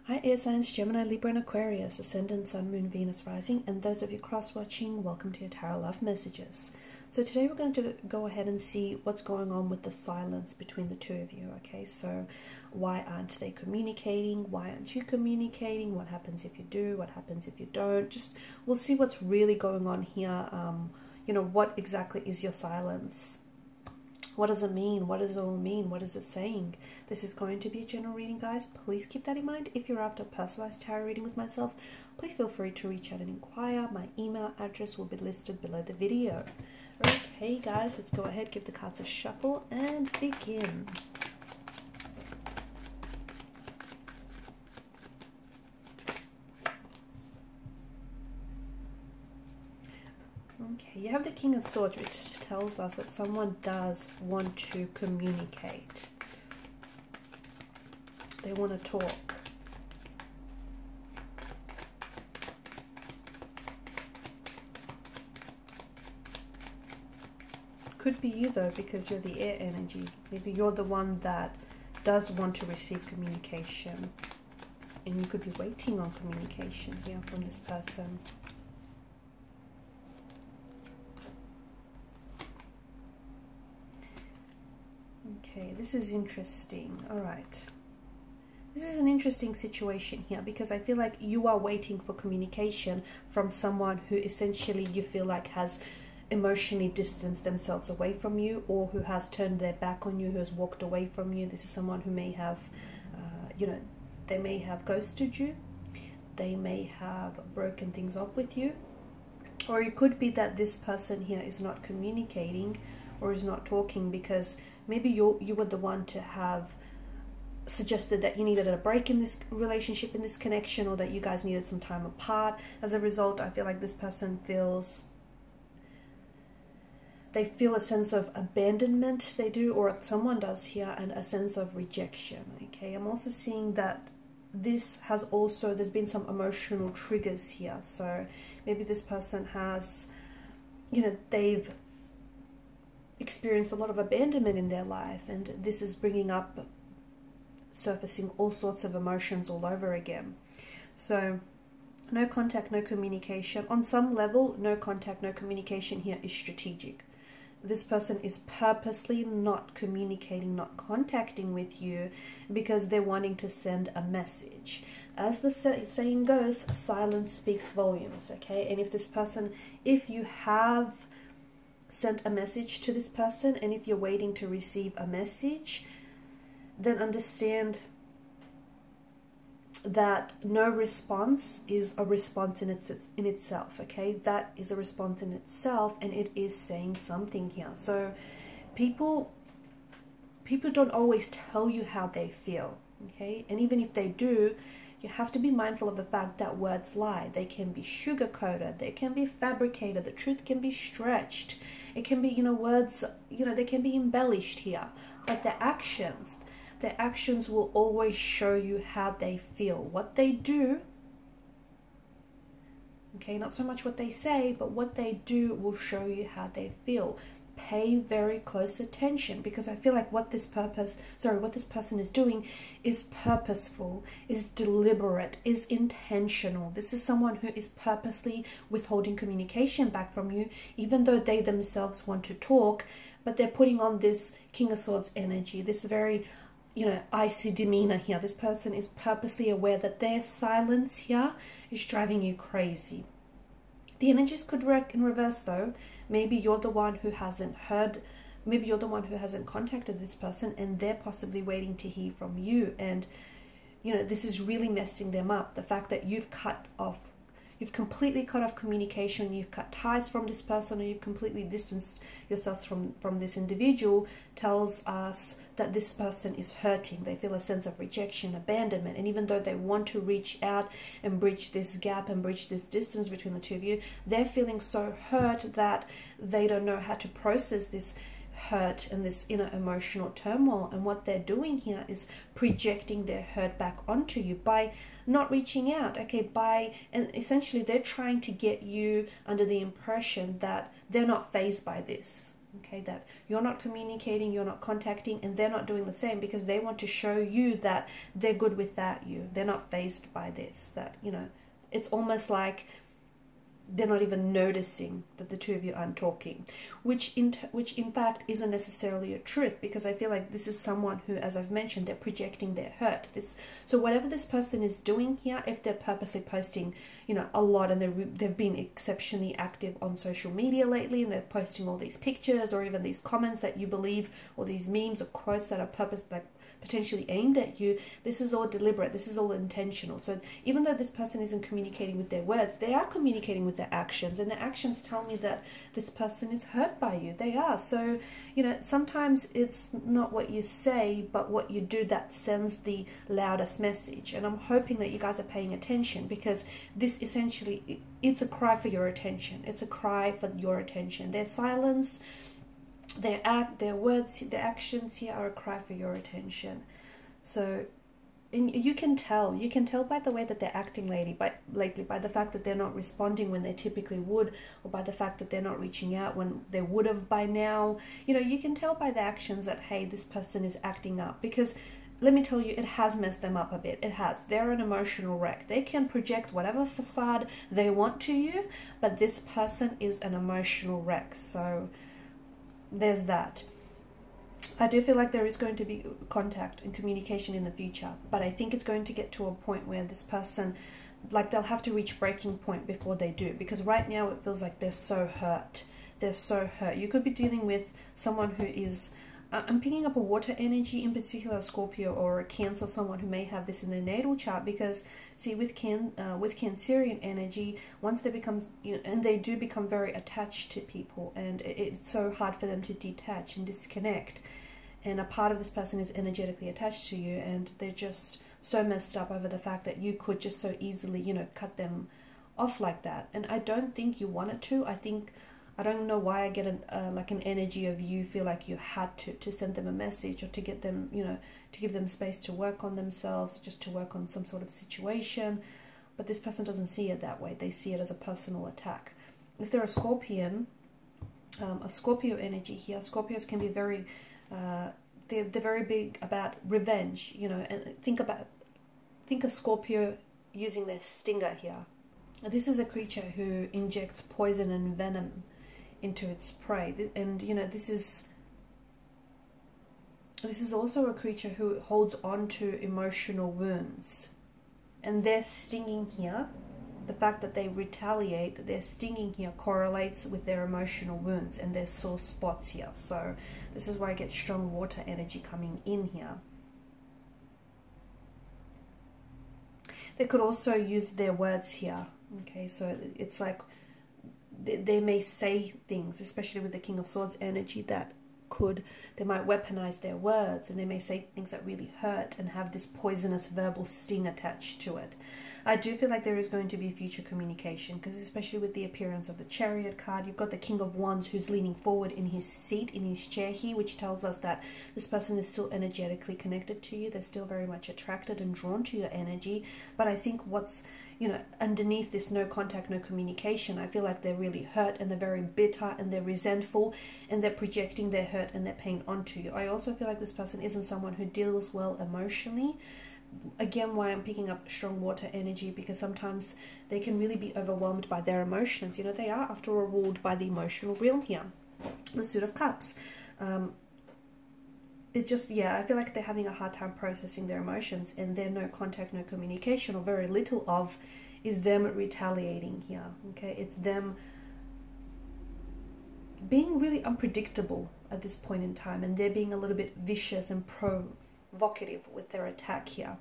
Hi Air Signs, Gemini, Libra and Aquarius, Ascendant, Sun, Moon, Venus, Rising, and those of you cross-watching, welcome to your Tarot Love Messages. So today we're going to go ahead and see what's going on with the silence between the two of you, okay? So why aren't they communicating? Why aren't you communicating? What happens if you do? What happens if you don't? Just, we'll see what's really going on here. You know, what exactly is your silence? What does it mean? What does it all mean? What is it saying? This is going to be a general reading, guys. Please keep that in mind. If you're after a personalized tarot reading with myself, please feel free to reach out and inquire. My email address will be listed below the video. Okay, guys, let's go ahead, give the cards a shuffle and begin. Okay, you have the King of Swords, which tells us that someone does want to communicate. They want to talk. Could be you though, because you're the air energy. Maybe you're the one that does want to receive communication. And you could be waiting on communication here from this person. Okay, this is interesting. All right. This is an interesting situation here because I feel like you are waiting for communication from someone who essentially you feel like has emotionally distanced themselves away from you, or who has turned their back on you, who has walked away from you. This is someone who may have, you know, they may have ghosted you. They may have broken things off with you. Or it could be that this person here is not communicating or is not talking because maybe you were the one to have suggested that you needed a break in this relationship, in this connection, or that you guys needed some time apart. As a result, I feel like this person feels, they feel a sense of abandonment, they do, or someone does here, and a sense of rejection, okay? I'm also seeing that this has also, there's been some emotional triggers here. So maybe this person has, you know, they've experienced a lot of abandonment in their life, and this is bringing up, surfacing all sorts of emotions all over again. So no contact, no communication. On some level, no contact, no communication here is strategic. This person is purposely not communicating, not contacting with you because they're wanting to send a message. As the saying goes, silence speaks volumes, okay? And if this person, if you have sent a message to this person, and if you're waiting to receive a message, then understand that no response is a response in itself, okay? That is a response in itself, and it is saying something here. So people don't always tell you how they feel, okay? And even if they do, you have to be mindful of the fact that words lie. They can be sugar-coated, they can be fabricated, the truth can be stretched. It can be, you know, words, you know, they can be embellished here. But their actions will always show you how they feel. What they do, okay, not so much what they say, but what they do will show you how they feel. Pay very close attention, because I feel like what this person is doing is purposeful, is deliberate, is intentional. This is someone who is purposely withholding communication back from you, even though they themselves want to talk, but they're putting on this King of Swords energy, this very, you know, icy demeanor here. This person is purposely aware that their silence here is driving you crazy. The energies could work in reverse though. Maybe you're the one who hasn't heard, maybe you're the one who hasn't contacted this person, and they're possibly waiting to hear from you. And, you know, this is really messing them up. The fact that you've completely cut off communication, you've cut ties from this person, or you've completely distanced yourselves from this individual, tells us that this person is hurting. They feel a sense of rejection, abandonment, and even though they want to reach out and bridge this gap and bridge this distance between the two of you, they're feeling so hurt that they don't know how to process this hurt and this inner emotional turmoil. And what they're doing here is projecting their hurt back onto you by not reaching out, okay? And essentially they're trying to get you under the impression that they're not fazed by this, Okay, that you're not communicating, you're not contacting, and they're not doing the same because they want to show you that they're good without you. They're not fazed by this. That, you know, it's almost like they're not even noticing that the two of you aren't talking, which in fact isn't necessarily a truth, because I feel like this is someone who, as I've mentioned, they're projecting their hurt. So whatever this person is doing here, if they're purposely posting, you know, a lot, and they've been exceptionally active on social media lately, and they're posting all these pictures or even these comments that you believe, or these memes or quotes that are potentially aimed at you, this is all deliberate, this is all intentional. So even though this person isn't communicating with their words, they are communicating with their actions, and their actions tell me that this person is hurt by you. They are. So, you know, sometimes it's not what you say, but what you do that sends the loudest message. And I'm hoping that you guys are paying attention, because this essentially, it's a cry for your attention. It's a cry for your attention. Their silence, their words, their actions here are a cry for your attention. So, and you can tell by the way that they're acting lately, by the fact that they're not responding when they typically would, or by the fact that they're not reaching out when they would have by now. You know, you can tell by the actions that, hey, this person is acting up, because let me tell you, it has messed them up a bit. It has. They're an emotional wreck. They can project whatever facade they want to you, but this person is an emotional wreck. So there's that. I do feel like there is going to be contact and communication in the future, but I think it's going to get to a point where this person, like, they'll have to reach breaking point before they do, because right now it feels like they're so hurt. They're so hurt. You could be dealing with someone who is, I'm picking up a water energy, in particular a Scorpio or a Cancer, someone who may have this in their natal chart, because see, with Cancerian energy, once they become, and they do become very attached to people, and it's so hard for them to detach and disconnect. And a part of this person is energetically attached to you, and they're just so messed up over the fact that you could just so easily, you know, cut them off like that. And I don't think you wanted to. I don't know why I get like an energy of you feel like you had to send them a message, or to get them, you know, to give them space to work on themselves, just to work on some sort of situation. But this person doesn't see it that way. They see it as a personal attack. If they're a Scorpion, a Scorpio energy here, Scorpios can be very, they're very big about revenge, you know, and think a Scorpio using their stinger here. This is a creature who injects poison and venom into its prey, and you know, this is also a creature who holds on to emotional wounds, and their stinging here, the fact that they retaliate, their stinging here correlates with their emotional wounds and their sore spots here. So this is why I get strong water energy coming in here. They could also use their words here. Okay, so it's like they may say things, especially with the King of Swords energy, that they might weaponize their words, and they may say things that really hurt and have this poisonous verbal sting attached to it. I do feel like there is going to be future communication, because especially with the appearance of the Chariot card, you've got the King of Wands who's leaning forward in his seat, in his chair here, which tells us that this person is still energetically connected to you. They're still very much attracted and drawn to your energy. But I think what's, you know, underneath this no contact, no communication, I feel like they're really hurt, and they're very bitter, and they're resentful, and they're projecting their hurt and their pain onto you. I also feel like this person isn't someone who deals well emotionally. Again, why I'm picking up strong water energy, because sometimes they can really be overwhelmed by their emotions. You know, they are, after all, ruled by the emotional realm here. The Suit of Cups. It's just, yeah, I feel like they're having a hard time processing their emotions, and their no contact, no communication, or very little of, is them retaliating here. Okay, it's them being really unpredictable at this point in time, and they're being a little bit vicious and provocative with their attack here.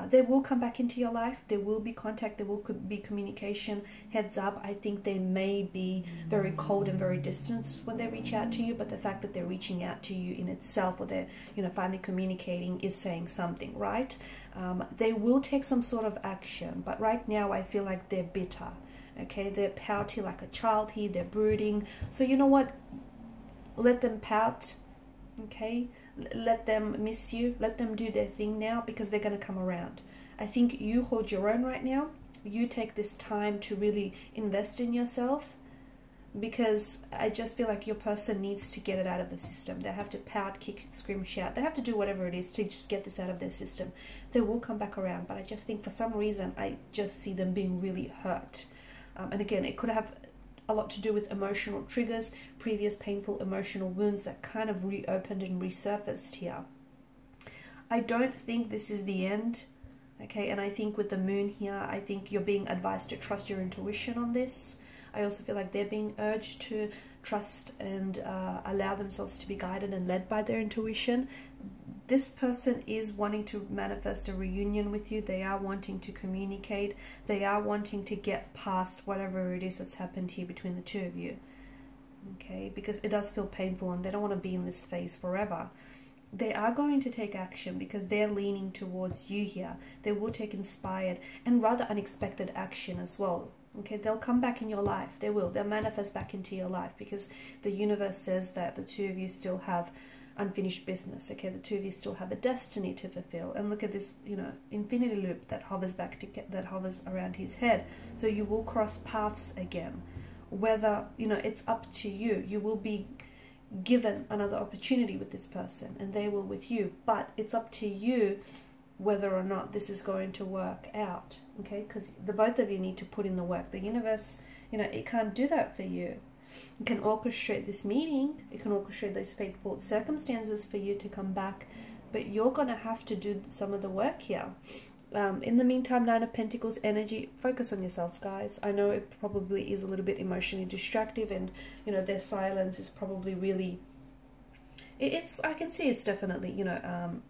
They will come back into your life. There will be contact. There will be communication. Heads up, I think they may be very cold and very distant when they reach out to you, but the fact that they're reaching out to you in itself, or they're, you know, finally communicating, is saying something, right? They will take some sort of action, but right now I feel like they're bitter. Okay, they're pouty like a child here. They're brooding. So you know what? Let them pout. Okay, let them miss you, let them do their thing now, because they're going to come around. I think you hold your own right now. You take this time to really invest in yourself, because I just feel like your person needs to get it out of the system. They have to pout, kick, scream, shout. They have to do whatever it is to just get this out of their system. They will come back around, but I just think for some reason I just see them being really hurt. And again, it could have a lot to do with emotional triggers, previous painful emotional wounds that kind of reopened and resurfaced here. I don't think this is the end, okay? And I think with the moon here, I think you're being advised to trust your intuition on this. I also feel like they're being urged to trust and allow themselves to be guided and led by their intuition. This person is wanting to manifest a reunion with you. They are wanting to communicate. They are wanting to get past whatever it is that's happened here between the two of you. Okay, because it does feel painful and they don't want to be in this phase forever. They are going to take action because they're leaning towards you here. They will take inspired and rather unexpected action as well. Okay, they'll come back in your life. They will. They'll manifest back into your life because the universe says that the two of you still have unfinished business. Okay, the two of you still have a destiny to fulfill. And look at this, you know, infinity loop that hovers back to that hovers around his head. So you will cross paths again. Whether, you know, it's up to you. You will be given another opportunity with this person and they will with you. But it's up to you whether or not this is going to work out, okay? Because the both of you need to put in the work. The universe, you know, it can't do that for you. It can orchestrate this meeting. It can orchestrate those fateful circumstances for you to come back, but you're going to have to do some of the work here. In the meantime, Nine of Pentacles energy, focus on yourselves, guys. I know it probably is a little bit emotionally distractive and, you know, their silence is probably really... I can see it's definitely, you know...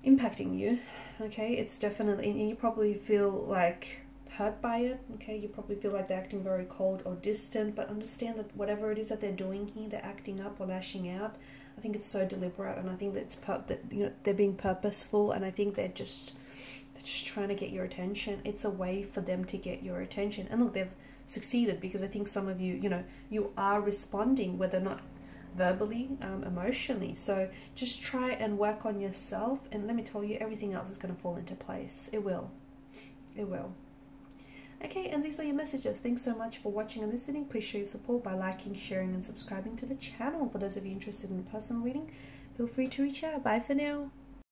impacting you, okay? It's definitely, and you probably feel like hurt by it, okay? You probably feel like they're acting very cold or distant, but understand that whatever it is that they're doing here, they're acting up or lashing out. I think it's so deliberate, and I think that it's that, you know, they're being purposeful, and I think they're just trying to get your attention. It's a way for them to get your attention, and look, they've succeeded because I think some of you, you know, you are responding, whether or not verbally, emotionally. So just try and work on yourself, and let me tell you, everything else is going to fall into place. It will. It will. Okay, and these are your messages. Thanks so much for watching and listening. Please show your support by liking, sharing, and subscribing to the channel. For those of you interested in a personal reading, feel free to reach out. Bye for now.